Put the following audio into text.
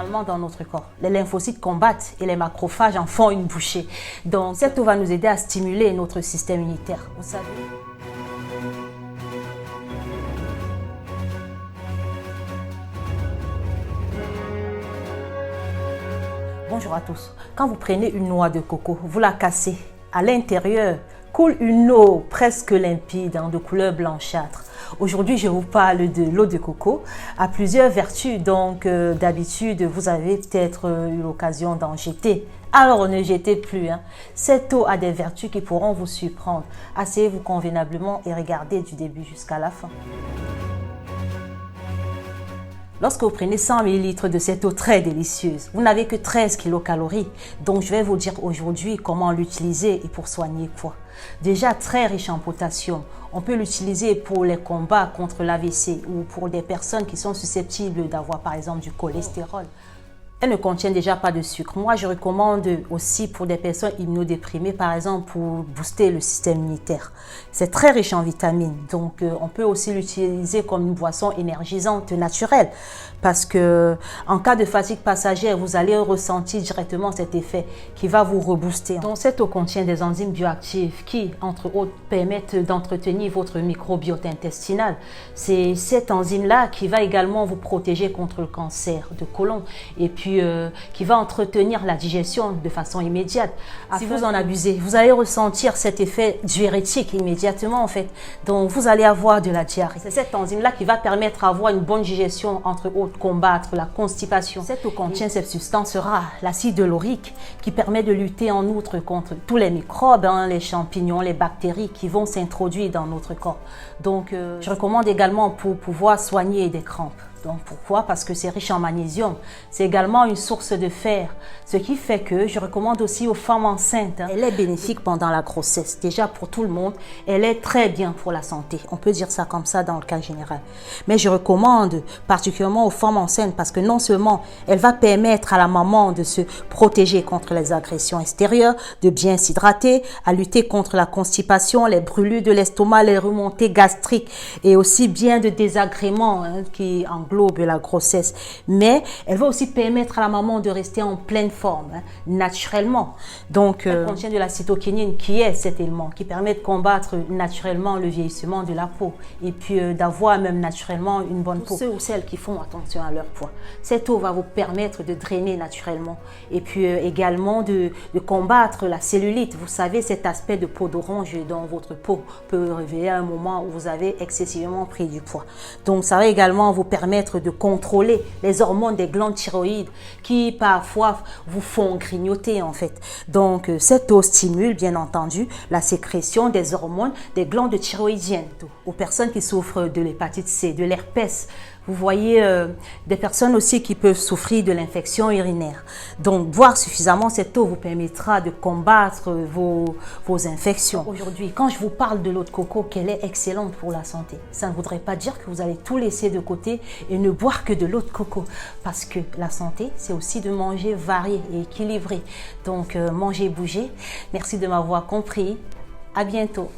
Normalement, dans notre corps, les lymphocytes combattent et les macrophages en font une bouchée. Donc, cette eau va nous aider à stimuler notre système immunitaire. Vous savez. Bonjour à tous. Quand vous prenez une noix de coco, vous la cassez. À l'intérieur coule une eau presque limpide, de couleur blanchâtre. Aujourd'hui, je vous parle de l'eau de coco à plusieurs vertus. Donc, d'habitude, vous avez peut-être eu l'occasion d'en jeter. Alors, ne jetez plus. Cette eau a des vertus qui pourront vous surprendre. Asseyez-vous convenablement et regardez du début jusqu'à la fin. Lorsque vous prenez 100 ml de cette eau très délicieuse, vous n'avez que 13 kilocalories. Donc, je vais vous dire aujourd'hui comment l'utiliser et pour soigner quoi. Déjà très riche en potassium. On peut l'utiliser pour les combats contre l'AVC ou pour des personnes qui sont susceptibles d'avoir par exemple du cholestérol. Elle ne contient déjà pas de sucre. Moi, je recommande aussi pour des personnes immunodéprimées, par exemple, pour booster le système immunitaire. C'est très riche en vitamines. Donc, on peut aussi l'utiliser comme une boisson énergisante naturelle. Parce que en cas de fatigue passagère, vous allez ressentir directement cet effet qui va vous rebooster. Donc, cette eau contient des enzymes bioactives qui, entre autres, permettent d'entretenir votre microbiote intestinal. C'est cette enzyme-là qui va également vous protéger contre le cancer de côlon et puis qui va entretenir la digestion de façon immédiate. Si vous en abusez, vous allez ressentir cet effet diurétique immédiatement en fait. Donc, vous allez avoir de la diarrhée. C'est cette enzyme-là qui va permettre d'avoir une bonne digestion, entre autres, combattre la constipation. Cette eau contient cette substance rare, l'acide laurique, qui permet de lutter en outre contre tous les microbes, les champignons, les bactéries qui vont s'introduire dans notre corps. Donc, je recommande également pour pouvoir soigner des crampes. Donc, pourquoi? Parce que c'est riche en magnésium. C'est également une source de fer. Ce qui fait que je recommande aussi aux femmes enceintes. Elle est bénéfique pendant la grossesse. Déjà pour tout le monde, elle est très bien pour la santé. On peut dire ça comme ça dans le cas général. Mais je recommande particulièrement aux femmes enceintes parce que non seulement elle va permettre à la maman de se protéger contre les agressions extérieures, de bien s'hydrater, à lutter contre la constipation, les brûlures de l'estomac, les remontées gastriques et aussi bien de désagréments qui englobent la grossesse, mais elle va aussi permettre à la maman de rester en pleine forme, naturellement. Donc, elle contient de la cytokinine qui est cet élément qui permet de combattre naturellement le vieillissement de la peau et puis d'avoir même naturellement une bonne peau. Ceux ou celles qui font attention à leur poids, cette eau va vous permettre de drainer naturellement et puis également de combattre la cellulite. Vous savez, cet aspect de peau d'orange dans votre peau peut révéler à un moment où vous avez excessivement pris du poids. Donc, ça va également vous permettre de contrôler les hormones des glandes thyroïdes qui parfois vous font grignoter en fait. Donc cette eau stimule bien entendu la sécrétion des hormones des glandes thyroïdiennes. Aux personnes qui souffrent de l'hépatite C, de l'herpès, vous voyez des personnes aussi qui peuvent souffrir de l'infection urinaire. Donc, boire suffisamment cette eau vous permettra de combattre vos infections. Aujourd'hui, quand je vous parle de l'eau de coco, qu'elle est excellente pour la santé, ça ne voudrait pas dire que vous allez tout laisser de côté et ne boire que de l'eau de coco. Parce que la santé, c'est aussi de manger varié et équilibré. Donc, mangez, bougez. Merci de m'avoir compris. À bientôt.